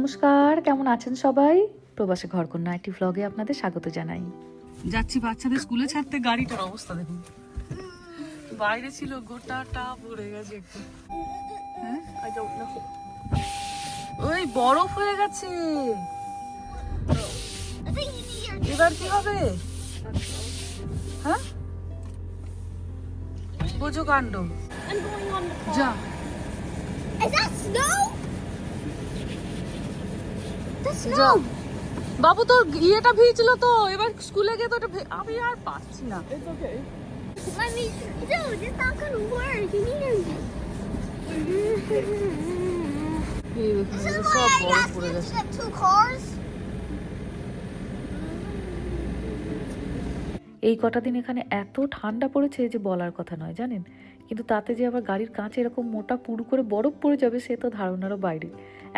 নমস্কার, কেমন আছেন সবাই? প্রবাসী ঘরকন্যা একটি ভ্লগে আপনাদের স্বাগত জানাই। যাচ্ছি বাচ্চাদের স্কুলে ছাড়তে, গাড়িটার অবস্থা দেখুন। বাইরে ছিল, গোটাটা ভরে গেছে একটু। হ্যাঁ, ওই বরফ হয়ে গেছে। এবার কি হবে? হ্যাঁ, বোঝো কাণ্ড। যা, Is that snow? The যা। snow. বাবু তোর ইয়েটা ভিজছিল তো, এবার স্কুলে গিয়ে তো ওটা আমি আর পাচ্ছি না। Let me. Dude, it's not gonna work. You need to. এই দেখুন, This is এগুলো why সব I বরফ asked পড়ে you to গেছে। get 2 cars. এই কটা দিন এখানে এত ঠান্ডা পড়েছে যে বলার কথা নয়, জানেন? কিন্তু তাতে যে আবার গাড়ির কাঁচে এরকম মোটা পুরু করে বরফ পড়ে যাবে সে তো ধারণারও বাইরে।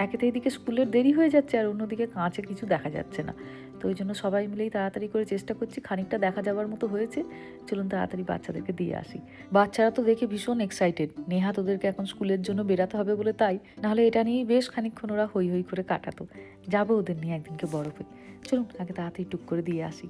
একেতে এদিকে স্কুলের দেরি হয়ে যাচ্ছে আর অন্যদিকে কাঁচে কিছু দেখা যাচ্ছে না। তো ওই জন্য সবাই মিলেই তাড়াতাড়ি করে চেষ্টা করছি, খানিকটা দেখা যাওয়ার মতো হয়েছে, চলুন তাড়াতাড়ি বাচ্চাদেরকে দিয়ে আসি। বাচ্চারা তো দেখে ভীষণ এক্সাইটেড। নেহাত ওদেরকে এখন স্কুলের জন্য বেরাতে হবে বলে, তাই নাহলে এটা নিয়েই বেশ খানিকক্ষণ ওরা হই হই করে কাটাতো। যাবো ওদের নিয়ে একদিনকে বরফে। চলুন আগে তাড়াতাড়ি টুক করে দিয়ে আসি।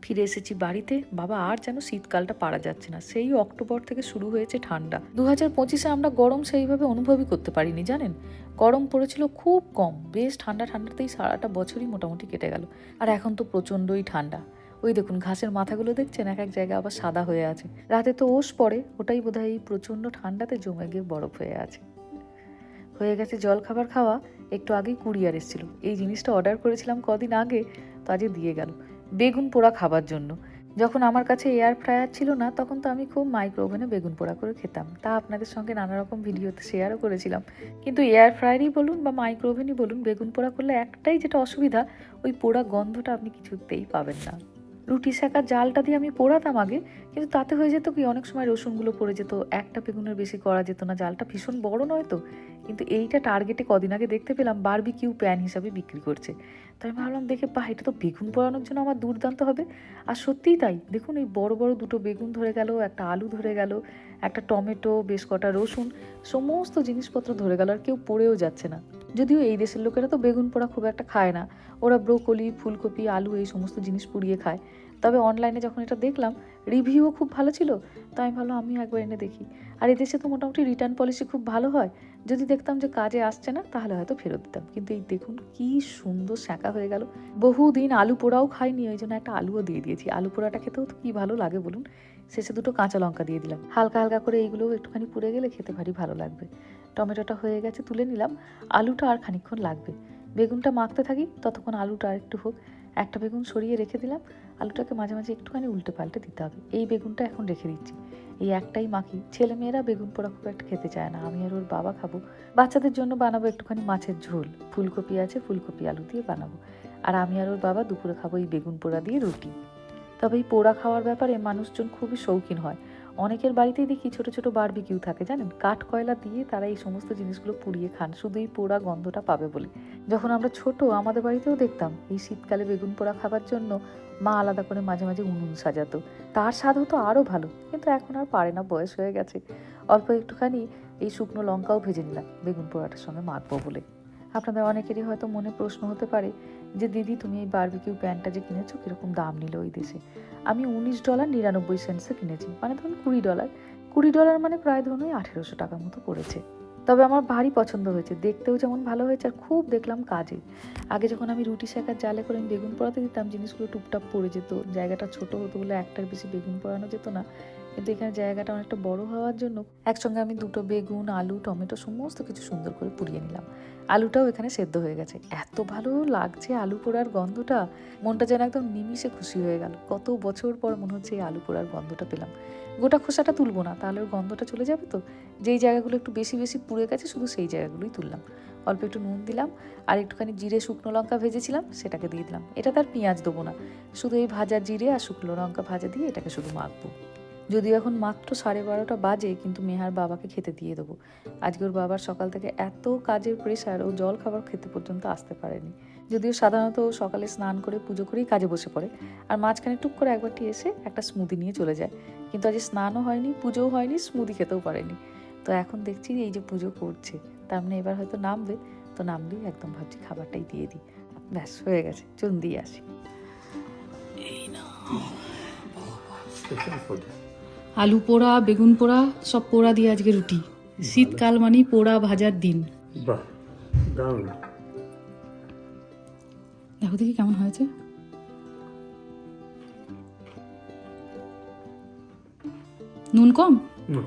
ফিরে এসেছি বাড়িতে। বাবা, আর যেন শীতকালটা পারা যাচ্ছে না। সেই অক্টোবর থেকে শুরু হয়েছে ঠান্ডা। 2025-এ আমরা গরম সেইভাবে অনুভবই করতে পারিনি, জানেন? গরম পড়েছিল খুব কম, বেশ ঠান্ডা ঠান্ডাতেই সারাটা বছরই মোটামুটি কেটে গেল। আর এখন তো প্রচণ্ডই ঠান্ডা। ওই দেখুন ঘাসের মাথাগুলো দেখছেন, এক এক জায়গায় আবার সাদা হয়ে আছে। রাতে তো ওশ পড়ে, ওটাই বোধহয় এই প্রচণ্ড ঠান্ডাতে জমে গিয়ে বরফ হয়ে আছে। হয়ে গেছে জল খাবার খাওয়া। একটু আগেই কুরিয়ার এসেছিল, এই জিনিসটা অর্ডার করেছিলাম কদিন আগে, তো আজকে দিয়ে গেল। বেগুন পোড়া খাবার জন্য। যখন আমার কাছে এয়ার ফ্রায়ার ছিল না তখন তো আমি খুব মাইক্রো ওভেনে বেগুন পোড়া করে খেতাম, তা আপনাদের সঙ্গে নানা রকম ভিডিওতে শেয়ারও করেছিলাম। কিন্তু এয়ার ফ্রায়ারই বলুন বা মাইক্রো ওভেনই বলুন, বেগুন পোড়া করলে একটাই যেটা অসুবিধা, ওই পোড়া গন্ধটা আপনি কিছুতেই পাবেন না। রুটি সেঁকার জালটা দিয়ে আমি পোড়াতাম আগে, কিন্তু তাতে হয়ে যেত কি, অনেক সময় রসুনগুলো পড়ে যেত, একটা বেগুনের বেশি করা যেত না, জালটা ভীষণ বড় নয় তো। কিন্তু এইটা টার্গেটে কদিন আগে দেখতে পেলাম বারবিকিউ প্যান হিসাবে বিক্রি করছে। তো আমি ভাবলাম দেখে এটা তো বেগুন পোড়ানোর জন্য আমার দুর্দান্ত হবে। আর সত্যিই তাই, দেখুন এই বড় বড় দুটো বেগুন ধরে গেল, একটা আলু ধরে গেল, একটা টমেটো, বেশ কটা রসুন, সমস্ত জিনিসপত্র ধরে গেল, আর কেউ পড়েও যাচ্ছে না। যদিও এই দেশের লোকেরা তো বেগুন পোড়া খুব একটা খায় না, ওরা ব্রোকলি, ফুলকপি, আলু এই সমস্ত জিনিস পুড়িয়ে খায়। তবে অনলাইনে যখন এটা দেখলাম রিভিউও খুব ভালো ছিল, তাই আমি ভাবলাম আমিও একবার এনে দেখি। আর এদেশে তো মোটামুটি রিটার্ন পলিসি খুব ভালো হয়। যদি দেখতাম যে কাজে আসছে না তাহলে হয়তো ফেরত দিতাম। কিন্তু এই দেখুন কি সুন্দর শাঁকা হয়ে গেল। বহুদিন আলু পোড়াও খাইনি, ওই জন্য একটা আলুও দিয়ে দিয়েছি। আলু পোড়াটা খেতেও তো কি ভালো লাগে বলুন। শেষে দুটো কাঁচা লঙ্কা দিয়ে দিলাম, হালকা হালকা করে, এইগুলোও একটুখানি পুড়ে গেলে খেতে ভারী ভালো লাগবে। টমেটোটা হয়ে গেছে, তুলে নিলাম। আলুটা আর খানিকক্ষণ লাগবে। বেগুনটা মাখতে থাকি, ততক্ষণ আলুটা আর একটু হোক। একটা বেগুন সরিয়ে রেখে দিলাম। আলুটাকে মাঝে মাঝে একটুখানি উল্টে পাল্টে দিতে হবে। এই বেগুনটা এখন রেখে দিচ্ছি, এই একটাই মাখি। ছেলেমেয়েরা বেগুন পোড়া খুব একটা খেতে চায় না, আমি আর ওর বাবা খাবো। বাচ্চাদের জন্য বানাবো একটুখানি মাছের ঝোল, ফুলকপি আছে, ফুলকপি আলু দিয়ে বানাবো। আর আমি আর ওর বাবা দুপুরে খাবো এই বেগুন পোড়া দিয়ে রুটি। তবে এই পোড়া খাওয়ার ব্যাপারে মানুষজন খুবই শৌখিন হয়। অনেকের বাড়িতেই দেখি ছোট ছোট বারবিকিউ থাকে, জানেন, কাঠ কয়লা দিয়ে তারা এই সমস্ত জিনিসগুলো পুড়িয়ে খান, শুধু এই পোড়া গন্ধটা পাবে বলে। যখন আমরা ছোট আমাদের বাড়িতেও দেখতাম এই শীতকালে বেগুন পোড়া খাবার জন্য মা আলাদা করে মাঝে মাঝে উনুন সাজাতো। তার স্বাদ হতো আরও ভালো, কিন্তু এখন আর পারে না, বয়স হয়ে গেছে। অল্প একটুখানি এই শুকনো লঙ্কাও ভেজে নিলাম বেগুন পোড়াটার সঙ্গে মাখবো বলে। আপনাদের অনেকেরই হয়তো মনে প্রশ্ন হতে পারে যে দিদি, তুমি এই বারবিকিউ প্যানটা যে কিনেছো কিরকম দাম নিল ওই দেশে? আমি $19.99 কিনেছি, মানে ধরুন $20। $20 মানে প্রায় ধরুন ওই 1800 টাকার মতো পড়েছে। তবে আমার ভারী পছন্দ হয়েছে, দেখতেও যেমন ভালো হয়েছে আর খুব দেখলাম কাজে। আগে যখন আমি রুটি সেঁকার জালে করে আমি বেগুন পোড়াতে দিতাম, জিনিসগুলো টুপটাপ পড়ে যেত, জায়গাটা ছোট হতো বলে একটার বেশি বেগুন পোড়ানো যেত না। কিন্তু এখানে জায়গাটা অনেকটা বড় হওয়ার জন্য একসঙ্গে আমি দুটো বেগুন, আলু, টমেটো সমস্ত কিছু সুন্দর করে পুড়িয়ে নিলাম। আলুটাও এখানে সেদ্ধ হয়ে গেছে। এত ভালো লাগছে আলু পোড়ার গন্ধটা, মনটা যেন একদম নিমিষে খুশি হয়ে গেল। কত বছর পর মনে হচ্ছে এই আলু পোড়ার গন্ধটা পেলাম। গোটা খোসাটা তুলবো না, তাহলে ওর গন্ধটা চলে যাবে তো। যেই জায়গাগুলো একটু বেশি বেশি পুড়ে গেছে শুধু সেই জায়গাগুলোই তুললাম। অল্প একটু নুন দিলাম, আর একটুখানি জিরে শুকনো লঙ্কা ভেজেছিলাম সেটাকে দিয়ে দিলাম। এটা তার পেঁয়াজ দেবো না, শুধু এই ভাজা জিরে আর শুকনো লঙ্কা ভাজা দিয়ে এটাকে শুধু মাখবো। যদিও এখন মাত্র 12:30 বাজে, কিন্তু মেহার বাবাকে খেতে দিয়ে দেবো। আজকে ওর বাবার সকাল থেকে এত কাজের প্রেশার, ও জল খাবার খেতে পর্যন্ত আসতে পারেনি। যদিও সাধারণত ও সকালে স্নান করে পুজো করেই কাজে বসে পড়ে, আর মাঝখানে টুক করে একবারটি এসে একটা স্মুদি নিয়ে চলে যায়। কিন্তু আজ স্নানও হয়নি, পুজোও হয়নি, স্মুদি খেতেও পারেনি। তো এখন দেখছি এই যে পুজো করছে, তার মানে এবার হয়তো নামবে। তো নামলেই একদম ভাবছি খাবারটাই দিয়ে দিই। ব্যাস হয়ে গেছে, চলুন দিয়ে আসি। Special food. আলু পোড়া, বেগুন পোড়া, সব পোড়া দিয়ে আজকে রুটি। শীতকাল মানেই পোড়া ভাজার দিন। বাহ, দারুণ। দেখো দেখি কেমন হয়েছে। নুন কম? না,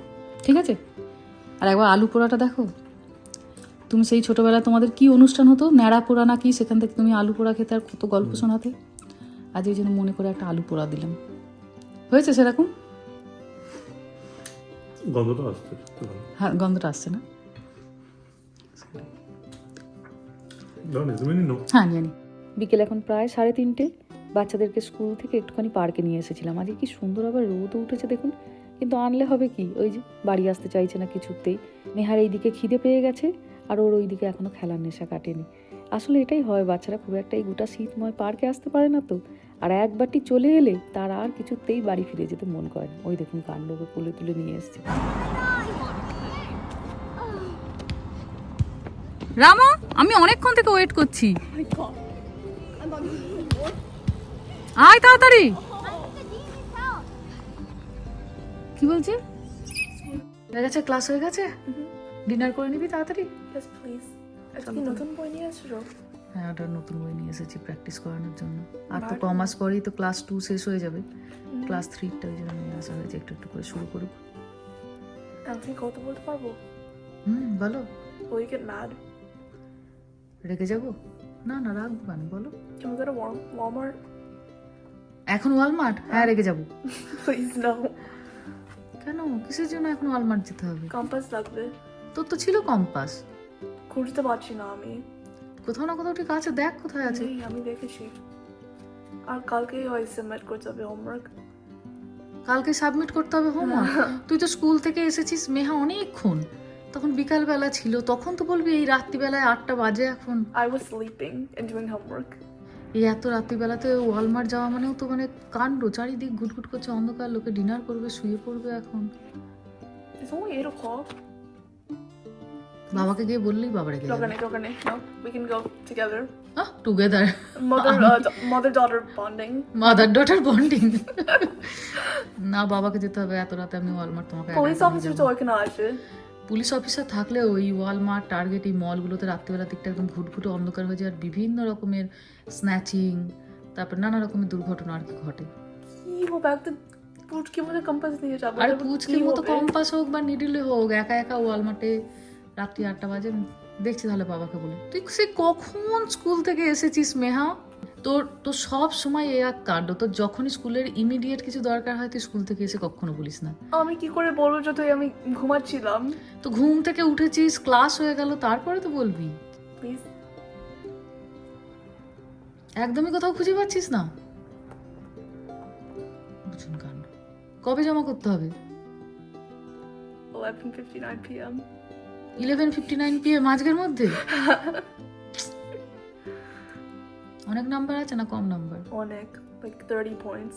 ঠিক আছে। আর একবার আলু পোড়াটা দেখো। তুমি সেই ছোটবেলা তোমাদের কি অনুষ্ঠান হতো, ন্যাড়া পোড়া না কি, সেখান থেকে তুমি আলু পোড়া খেতে আর কত গল্প শোনাতে। আজ ওই জন্য মনে করে একটা আলু পোড়া দিলাম। হয়েছে সেরকম? গন্ধটা আসছে, সত্যি ভালো। হ্যাঁ, গন্ধটা আসছে না? দারুণ, তুমি নিন। হ্যাঁ, জানি। বিকেল এখন প্রায় 3:30। বাচ্চাদেরকে স্কুল থেকে একটুখানি পার্কে নিয়ে এসেছিলাম। আজকে কি সুন্দর আবার রোদও উঠেছে দেখুন। কিন্তু আনলে হবে কি, ওই যে বাড়ি আসতে চাইছে না কিছুতেই। মেহার এইদিকে খিদে পেয়ে গেছে, আর ওর ওইদিকে এখনো খেলার নেশা কাটেনি। আসলে এটাই হয়, বাচ্চারা খুব একটা এই গোটা শীতময় পার্কে আসতে পারে না তো। আর একবারটি চলে এলে তার আর কিছুতেই বাড়ি ফিরে যেতে মন করে না। ওই দেখুন কাণ্ডকে কোলে তুলে নিয়ে এসছে। রামা, আমি অনেকক্ষণ থেকে ওয়েট করছি। আয় তাড়াতাড়ি। কি বলছে? হয়ে গেছে, ক্লাস হয়ে গেছে, ডিনার করে নিবি তাড়াতাড়ি। Yes, please. আজকে নতুন বই নিয়ে আসছো? হ্যাঁ, ওটা নতুন বই নিয়ে এসেছি প্র্যাকটিস করানোর জন্য। আর তো কমাস পরেই তো ক্লাস 2 শেষ হয়ে যাবে, ক্লাস 3টা ওই জন্য নিয়ে আসা হয়েছে, একটু একটু করে শুরু করুক। আমি কত বলতে পারবো? বলো। Will you get mad? রেখে যাবো? না না, রাখবো কেন, বলো। Can we go to Walmart? এখন ওয়ালমার্ট? হ্যাঁ, রেখে যাবো। Please no. কেন, কিসের জন্য এখন ওয়ালমার্ট যেতে হবে? Compass লাগবে। তোর তো ছিল কম্পাস। খুঁজতে পারছি না আমি। কোথাও না কোথাও ঠিক আছে, দেখ কোথায় আছে। নেই, আমি দেখেছি। আর কালকেই হয় সাবমিট করতে হবে হোমওয়ার্ক। কালকে সাবমিট করতে হবে হোমওয়ার্ক? তুই তো স্কুল থেকে এসেছিস মেহা অনেকক্ষণ, তখন বিকালবেলা ছিল, তখন তো বলবি এই রাত্রিবেলায় 8টা বাজে এখন। I was sleeping and doing homework. এই এত রাত্রিবেলাতে ওয়ালমার্ট যাওয়া মানেও তো মানে কাণ্ড, চারিদিক ঘুটঘুট করছে অন্ধকার, লোকে ডিনার করবে, শুয়ে পড়বে এখন। It's only 8 o'clock. বাবাকে গিয়ে বললেই বাবা রেখে যাবে। Rogane. No, we can go together. Together, Mother-daughter bonding. Mother daughter bonding. না, বাবাকে যেতে হবে এত রাতে, আমি ওয়ালমার্ট তোমাকে একা Police একা নিয়ে officer যাবো। তো ওখানে আসে। পুলিশ অফিসার থাকলে ওই ওয়ালমার্ট, টার্গেট, এই মলগুলোতে রাত্রিবেলা দিকটা একদম ঘুটঘুটে অন্ধকার হয়ে যায়, আর বিভিন্ন রকমের স্ন্যাচিং, তারপর নানা রকমের দুর্ঘটনা আর কি ঘটে। কি হবে, একটা পুচকি মতো কম্পাস নিয়ে যাবো। আর তারপর পুচকির কি মতো হবে? কম্পাস হোক বা নিডিলে হোক, একা একা ওয়ালমার্টে রাত্রি 8টা বাজে, দেখছি তাহলে বাবাকে বলে। তুই সে কখন স্কুল থেকে এসেছিস মেহা? তোর তো সব সময় এ এক কাণ্ড, তোর যখনই স্কুলের ইমিডিয়েট কিছু দরকার হয় তুই স্কুল থেকে এসে কখনো বলিস না। আমি কি করে বলবো যদি আমি ঘুমাচ্ছিলাম? তো ঘুম থেকে উঠেছিস, ক্লাস হয়ে গেল, তারপরে তো বলবি। প্লিজ। একদমই কোথাও খুঁজে পাচ্ছিস না? বুঝুন কাণ্ড। কবে জমা করতে হবে? 11:59 p.m. 11:59 PM আজকের মধ্যে? অনেক নাম্বার আছে না কম নাম্বার? অনেক, like 30 points.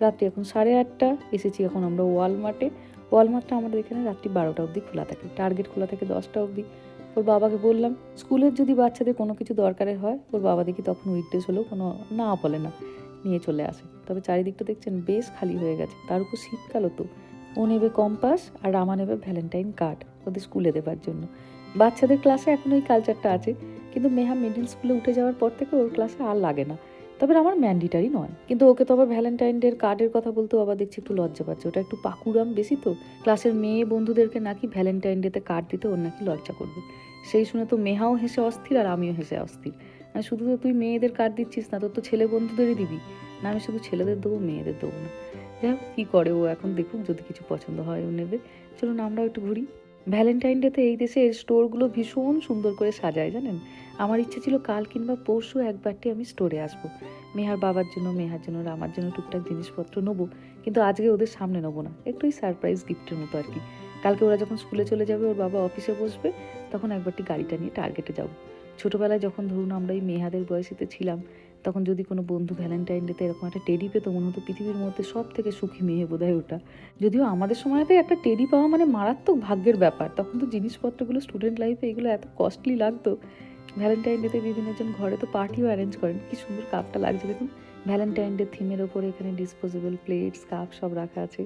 রাত্রি এখন 8:30, এসেছি এখন আমরা ওয়ালমার্টে। ওয়ালমার্টটা আমাদের এখানে রাত্রি 12টা অবধি খোলা থাকে, টার্গেট খোলা থাকে 10টা অবধি। ওর বাবাকে বললাম স্কুলের যদি বাচ্চাদের কোনো কিছু দরকারের হয়, ওর বাবা দেখি তখন উইকডেজ হলেও কোনো না বলে না, নিয়ে চলে আসে। তবে চারিদিকটা দেখছেন বেশ খালি হয়ে গেছে, তার উপর শীতকালও তো। ও নেবে কম্পাস আর রামা নেবে ভ্যালেন্টাইন কার্ড ওদের স্কুলে দেবার জন্য। বাচ্চাদের ক্লাসে এখন ওই কালচারটা আছে, কিন্তু মেহা মিডল স্কুলে উঠে যাওয়ার পর থেকে ওর ক্লাসে আর লাগে না। তবে আমার ম্যান্ডেটারি নয়, কিন্তু ওকে তো আবার ভ্যালেন্টাইন ডের কার্ডের কথা বলতেও আবার দেখছি একটু লজ্জা পাচ্ছে। ওটা একটু পাকুড়াম বেশি তো, ক্লাসের মেয়ে বন্ধুদেরকে নাকি ভ্যালেন্টাইন ডেতে কার্ড দিতে ওর নাকি লজ্জা করবে। সেই শুনে তো মেহাও হেসে অস্থির আর আমিও হেসে অস্থির। আর শুধু তো তুই মেয়েদের কার্ড দিচ্ছিস না, তোর তো ছেলে বন্ধুদেরই দিবি না। আমি শুধু ছেলেদের দেবো, মেয়েদের দেবো না। যাই হোক, কী করে ও এখন দেখুক, যদি কিছু পছন্দ হয় ও নেবে। চলুন আমরাও একটু ঘুরি। ভ্যালেন্টাইন ডেতে এই দেশের স্টোরগুলো ভীষণ সুন্দর করে সাজায় জানেন। আমার ইচ্ছে ছিল কাল কিংবা পরশু একবারটি আমি স্টোরে আসবো, মেহার বাবার জন্য, মেহার জন্য, আর আমার জন্য টুকটাক জিনিসপত্র নেবো, কিন্তু আজকে ওদের সামনে নেবো না, একটু সারপ্রাইজ গিফটের মতো আর কি। কালকে ওরা যখন স্কুলে চলে যাবে, ওর বাবা অফিসে বসবে, তখন একবারটি গাড়িটা নিয়ে টার্গেটে যাবো। ছোটোবেলায় যখন ধরুন আমরা এই মেহাদের বয়সীতে ছিলাম, তখন যদি কোনো বন্ধু ভ্যালেন্টাইন ডেতে এরকম একটা টেডি পেতো, মনে হতো পৃথিবীর মধ্যে সব থেকে সুখী মেয়ে বোধহয় ওটা। যদিও আমাদের সময়তে একটা টেডি পাওয়া মানে মারাত্মক ভাগ্যের ব্যাপার, তখন তো জিনিসপত্রগুলো স্টুডেন্ট লাইফে এগুলো এত কস্টলি লাগতো। ভ্যালেন্টাইন ডেতে বিভিন্নজন ঘরে তো পার্টিও অ্যারেঞ্জ করেন। কি সুন্দর কাপটা লাগছে দেখুন, ভ্যালেন্টাইন ডে থিমের ওপরে এখানে ডিসপোজেবল প্লেটস, কাপ সব রাখা আছে।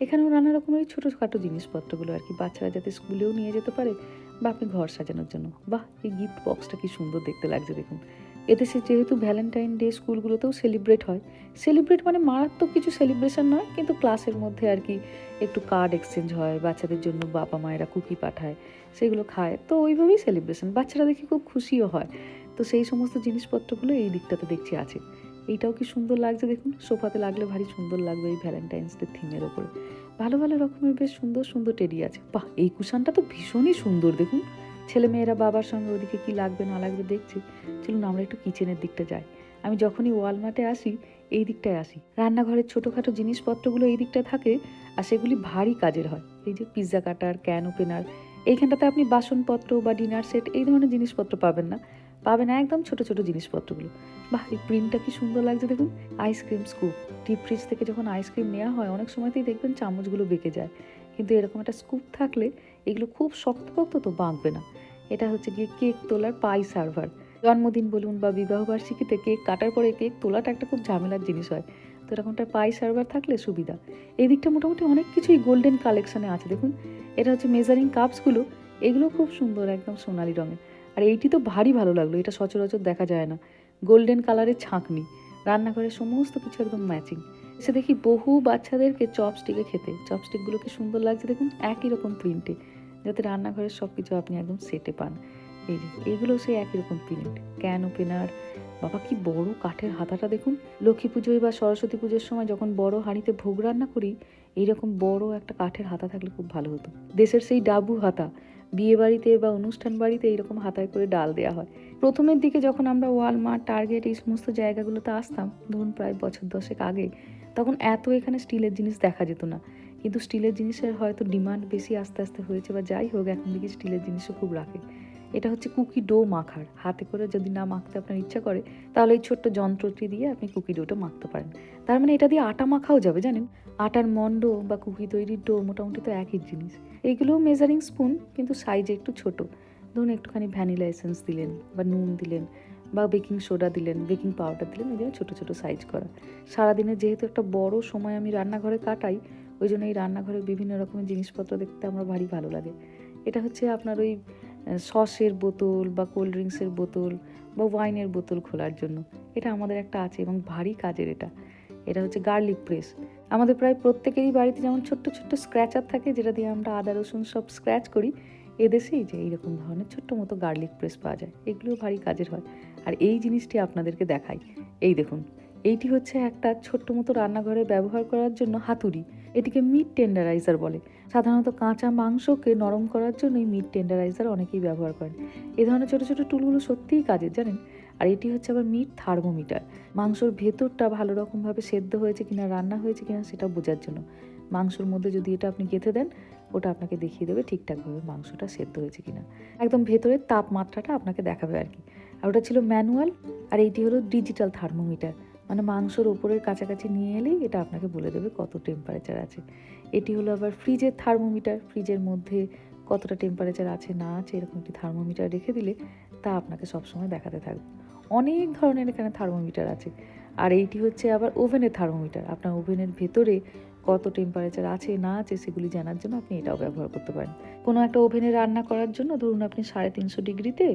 এখানেও নানা রকমের ছোটোখাটো জিনিসপত্রগুলো আর কি, বাচ্চারা যাতে স্কুলেও নিয়ে যেতে পারে বা আপনি ঘর সাজানোর জন্য। বাহ, এই গিফট বক্সটা কি সুন্দর দেখতে লাগছে দেখুন। এদেশে যেহেতু ভ্যালেন্টাইন ডে স্কুলগুলোতেও সেলিব্রেট হয়, সেলিব্রেট মানে মারাত্মক কিছু সেলিব্রেশন নয়, কিন্তু ক্লাসের মধ্যে আর কি একটু কার্ড এক্সচেঞ্জ হয়, বাচ্চাদের জন্য বাবা মায়েরা কুকি পাঠায়, সেগুলো খায়, তো ওইভাবেই সেলিব্রেশন, বাচ্চারা দেখি খুব খুশিও হয়। তো সেই সমস্ত জিনিসপত্রগুলো এই দিকটাতে দেখছি আছে। এইটাও কি সুন্দর লাগছে দেখুন, সোফাতে লাগলে ভারী সুন্দর লাগবে এই ভ্যালেন্টাইন্স ডে থিমের ওপরে। ভালো ভালো রকমের বেশ সুন্দর সুন্দর টেডি আছে। বাহ, এই কুশনটা তো ভীষণই সুন্দর দেখুন। ছেলে মেয়েরা বাবার সঙ্গে ওদিকে কি লাগবে না লাগবে দেখছি। চলুন আমরা একটু কিচেনের দিকটা যাই। আমি যখনই ওয়ালমার্টে আসি এই দিকটায় আসি, রান্নাঘরের ছোটোখাটো জিনিসপত্রগুলো এই দিকটায় থাকে, আর সেগুলি ভারী কাজের হয়। এই যে পিৎজা কাটার, ক্যান ওপেনার, এইখানটাতে আপনি বাসনপত্র বা ডিনার সেট এই ধরনের জিনিসপত্র পাবেন না, পাবেন একদম ছোট ছোট জিনিসপত্রগুলো। বাহ, এই প্রিন্টটা কি সুন্দর লাগছে দেখুন। আইসক্রিম স্কুপ, ডিপ ফ্রিজ থেকে যখন আইসক্রিম নেওয়া হয় অনেক সময়তেই দেখবেন চামচগুলো বেঁকে যায়, কিন্তু এরকম একটা স্কুপ থাকলে এগুলো খুব শক্তপোক্ত, তো বাঁকবে না। এটা হচ্ছে গিয়ে কেক তোলার পাই সার্ভার। জন্মদিন বলুন বা বিবাহবার্ষিকীতে কেক কাটার পরে কেক তোলাটা একটা খুব ঝামেলার জিনিস হয়, তো এরকমটা পাই সার্ভার থাকলে সুবিধা। এই দিকটা মোটামুটি অনেক কিছুই গোল্ডেন কালেকশনে আছে দেখুন। এটা হচ্ছে মেজারিং কাপসগুলো, এগুলো খুব সুন্দর একদম সোনালি রঙের। আর এইটি তো ভারী ভালো লাগলো, এটা সচরাচর দেখা যায় না, গোল্ডেন কালারের ছাঁকনি, রান্নাঘরের সমস্ত কিছু একদম ম্যাচিং। এসে দেখি বহু বাচ্চাদেরকে চপস্টিকে খেতে, চপস্টিকগুলো কি সুন্দর লাগছে দেখুন, একই রকম প্রিন্টে, যাতে রান্নাঘরের সব কিছু আপনি একদম সেটে পান। এই যে এগুলো সেই একই রকম প্রিন্ট। ক্যান ওপেনার, বাবা কি বড় কাঠের হাতাটা দেখুন। লক্ষ্মী পুজোয় বা সরস্বতী পুজোর সময় যখন বড় হাঁড়িতে ভোগ রান্না করি, এইরকম বড় একটা কাঠের হাতা থাকলে খুব ভালো হতো। দেশের সেই ডাবু হাতা, বিয়ে বাড়িতে বা অনুষ্ঠান বাড়িতে এইরকম হাতায় করে ডাল দেওয়া হয়। প্রথমের দিকে যখন আমরা ওয়ালমার্ট, টার্গেট এই সমস্ত জায়গাগুলোতে আসতাম, ধরুন প্রায় বছর 10 আগে, তখন এত এখানে স্টিলের জিনিস দেখা যেত না, কিন্তু স্টিলের জিনিসের হয়তো ডিমান্ড বেশি আস্তে আস্তে হয়েছে, বা যাই হোক এখন দেখি স্টিলের জিনিসও খুব রাখে। এটা হচ্ছে কুকি ডো মাখার, হাতে করে যদি না মাখতে আপনার ইচ্ছা করে, তাহলে এই ছোট্ট যন্ত্রটি দিয়ে আপনি কুকি ডোটা মাখতে পারেন। তার মানে এটা দিয়ে আটা মাখাও যাবে জানেন। আটার মন্ড বা কুকি তৈরির ডো মোটামুটি তো একই জিনিস। এইগুলোও মেজারিং স্পুন, কিন্তু সাইজে একটু ছোট। ধরুন একটুখানি ভ্যানিলা এসেন্স দিলেন বা নুন দিলেন বা বেকিং সোডা দিলেন, বেকিং পাউডার দিলেন, ওই জন্য ছোটো ছোটো সাইজ করা। সারাদিনে যেহেতু একটা বড় সময় আমি রান্নাঘরে কাটাই, ওই জন্য এই রান্নাঘরে বিভিন্ন রকমের জিনিসপত্র দেখতে আমার ভারী ভালো লাগে। এটা হচ্ছে আপনার ওই সসের বোতল বা কোল্ড ড্রিঙ্কসের বোতল বা ওয়াইনের বোতল খোলার জন্য, এটা আমাদের একটা আছে এবং ভারী কাজের। এটা হচ্ছে গার্লিক প্রেস। আমাদের প্রায় প্রত্যেকেরই বাড়িতে যেমন ছোট্ট ছোট্ট স্ক্র্যাচার থাকে, যেটা দিয়ে আমরা আদা রসুন সব স্ক্র্যাচ করি, এদেশেই যে এইরকম ধরনের ছোট্ট মতো গার্লিক প্রেস পাওয়া যায়, এগুলোও ভারী কাজের হয়। আর এই জিনিসটি আপনাদেরকে দেখাই, এই দেখুন, এইটি হচ্ছে একটা ছোট্ট মতো রান্নাঘরে ব্যবহার করার জন্য হাতুড়ি। এটিকে মিট টেন্ডারাইজার বলে। সাধারণত কাঁচা মাংসকে নরম করার জন্য এই মিট টেন্ডারাইজার অনেকেই ব্যবহার করেন। এই ধরনের ছোটো ছোটো টুলগুলো সত্যিই কাজের জানেন। আর এটি হচ্ছে আবার মিট থার্মোমিটার, মাংসর ভেতরটা ভালো রকমভাবে সেদ্ধ হয়েছে কিনা, রান্না হয়েছে কিনা সেটা বোঝার জন্য। মাংসর মধ্যে যদি এটা আপনি গেঁথে দেন, ওটা আপনাকে দেখিয়ে দেবে ঠিকঠাকভাবে মাংসটা সেদ্ধ হয়েছে কিনা, একদম ভেতরের তাপমাত্রাটা আপনাকে দেখাবে আর কি। আর ওটা ছিল ম্যানুয়াল। আর এইটি হলো ডিজিটাল থার্মোমিটার, মানে মাংসর ওপরের কাছাকাছি নিয়ে এলেই এটা আপনাকে বলে দেবে কত টেম্পারেচার আছে। এটি হলো আবার ফ্রিজের থার্মোমিটার, ফ্রিজের মধ্যে কতটা টেম্পারেচার আছে না আছে এরকম একটি থার্মোমিটার রেখে দিলে তা আপনাকে সবসময় দেখাতে থাকবে। অনেক ধরনের এখানে থার্মোমিটার আছে। আর এইটি হচ্ছে আবার ওভেনের থার্মোমিটার, আপনার ওভেনের ভেতরে কত টেম্পারেচার আছে না আছে সেগুলি জানার জন্য আপনি এটাও ব্যবহার করতে পারেন। কোনো একটা ওভেনে রান্না করার জন্য ধরুন আপনি 350 ডিগ্রিতে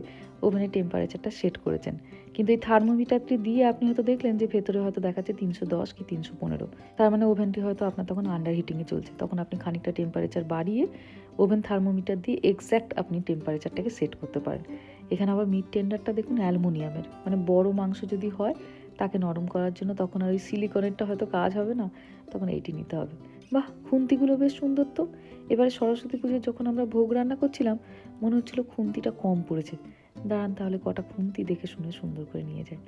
ওভেনের টেম্পারেচারটা সেট করেছেন, কিন্তু এই থার্মোমিটারটি দিয়ে আপনি হয়তো দেখলেন যে ভেতরে হয়তো দেখাচ্ছে 310 কি 315, তার মানে ওভেনটি হয়তো আপনার তখন আন্ডার হিটিংয়ে চলছে। তখন আপনি খানিকটা টেম্পারেচার বাড়িয়ে ওভেন থার্মোমিটার দিয়ে এক্স্যাক্ট আপনি টেম্পারেচারটাকে সেট করতে পারেন। এখানে আবার মিট টেন্ডারটা দেখুন অ্যালুমিনিয়ামের, মানে বড় মাংস যদি হয় তাকে নরম করার জন্য, তখন আর ওই সিলিকনেরটা হয়তো কাজ হবে না, তখন এইটি নিতে হবে। বাহ, খুন্তিগুলো বেশ সুন্দর তো। এবারে সরস্বতী পুজোর যখন আমরা ভোগ রান্না করছিলাম মনে হচ্ছিল খুন্তিটা কম পড়েছে। দাঁড়ান তাহলে কটা খুন্তি দেখে শুনে সুন্দর করে নিয়ে যায়।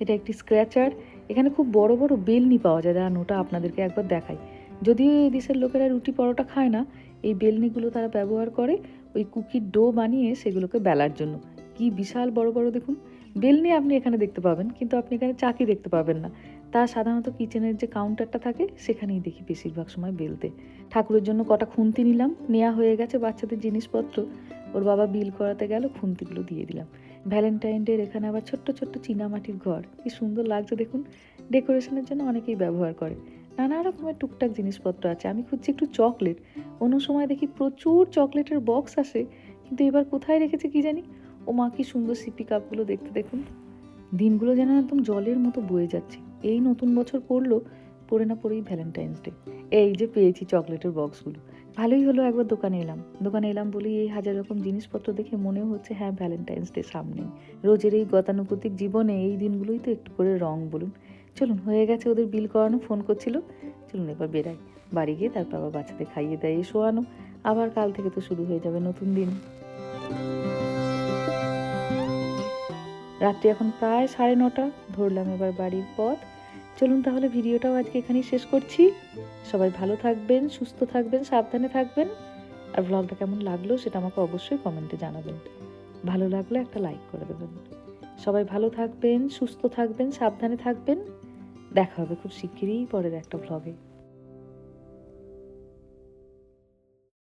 এটা একটি স্ক্র্যাচার। এখানে খুব বড় বড় বেলনি পাওয়া যায়, দাঁড়ান ওটা আপনাদেরকে একবার দেখাই। যদিও এই দেশের লোকেরা রুটি পরোটা খায় না, এই বেলনিগুলো তারা ব্যবহার করে ওই কুকির ডো বানিয়ে সেগুলোকে বেলার জন্য। কি বিশাল বড় বড় দেখুন বেলনি আপনি এখানে দেখতে পাবেন, কিন্তু আপনি এখানে চাকি দেখতে পাবেন না। তা সাধারণত কিচেনের যে কাউন্টারটা থাকে সেখানেই দেখি বেশিরভাগ সময় বেলতে। ঠাকুরের জন্য কটা খুন্তি নিলাম, নেওয়া হয়ে গেছে বাচ্চাদের জিনিসপত্র। ওর বাবা বিল করাতে গেল, খুন্তিগুলো দিয়ে দিলাম। ভ্যালেন্টাইন ডের এখানে আবার ছোট্ট ছোট্ট চীনামাটির ঘর, কি সুন্দর লাগছে দেখুন। ডেকোরেশনের জন্য অনেকেই ব্যবহার করে। নানা রকমের টুকটাক জিনিসপত্র আছে। আমি খুঁজছি একটু চকলেট, অন্য সময় দেখি প্রচুর চকলেটের বক্স আসে, কিন্তু এবার কোথায় রেখেছে কি জানি। ও মা, কি সুন্দর সিপি কাপগুলো দেখতে দেখুন। দিনগুলো যেন একদম জলের মতো বয়ে যাচ্ছে। এই নতুন বছর পড়লো, পড়ে না পড়েই ভ্যালেন্টাইন্স ডে। এই যে পেয়েছি চকলেটের বক্সগুলো, ভালোই হলো একবার দোকানে এলাম বলেই এই হাজার রকম জিনিসপত্র দেখে মনেও হচ্ছে হ্যাঁ ভ্যালেন্টাইন্স ডে সামনেই। রোজের এই গতানুগতিক জীবনে এই দিনগুলোই তো একটু করে রং বলুন। চলুন, হয়ে গেছে ওদের বিল করানো, ফোন করছিল। চলুন এবার বেরাই, বাড়ি গিয়ে তারপর আবার বাচ্চাদের খাইয়ে দাইয়ে শোয়ানো। আবার কাল থেকে তো শুরু হয়ে যাবে নতুন দিন। রাত্রি এখন প্রায় 9:30, ধরলাম এবার বাড়ির পথ। চলুন তাহলে ভিডিওটাও আজকে এখানেই শেষ করছি। সবাই ভালো থাকবেন, সুস্থ থাকবেন, সাবধানে থাকবেন। আর ব্লগটা কেমন লাগলো সেটা আমাকে অবশ্যই কমেন্টে জানাবেন। ভালো লাগলে একটা লাইক করে দেবেন। সবাই ভালো থাকবেন, সুস্থ থাকবেন, সাবধানে থাকবেন। দেখা হবে খুব শিগগিরই পরের একটা ব্লগে।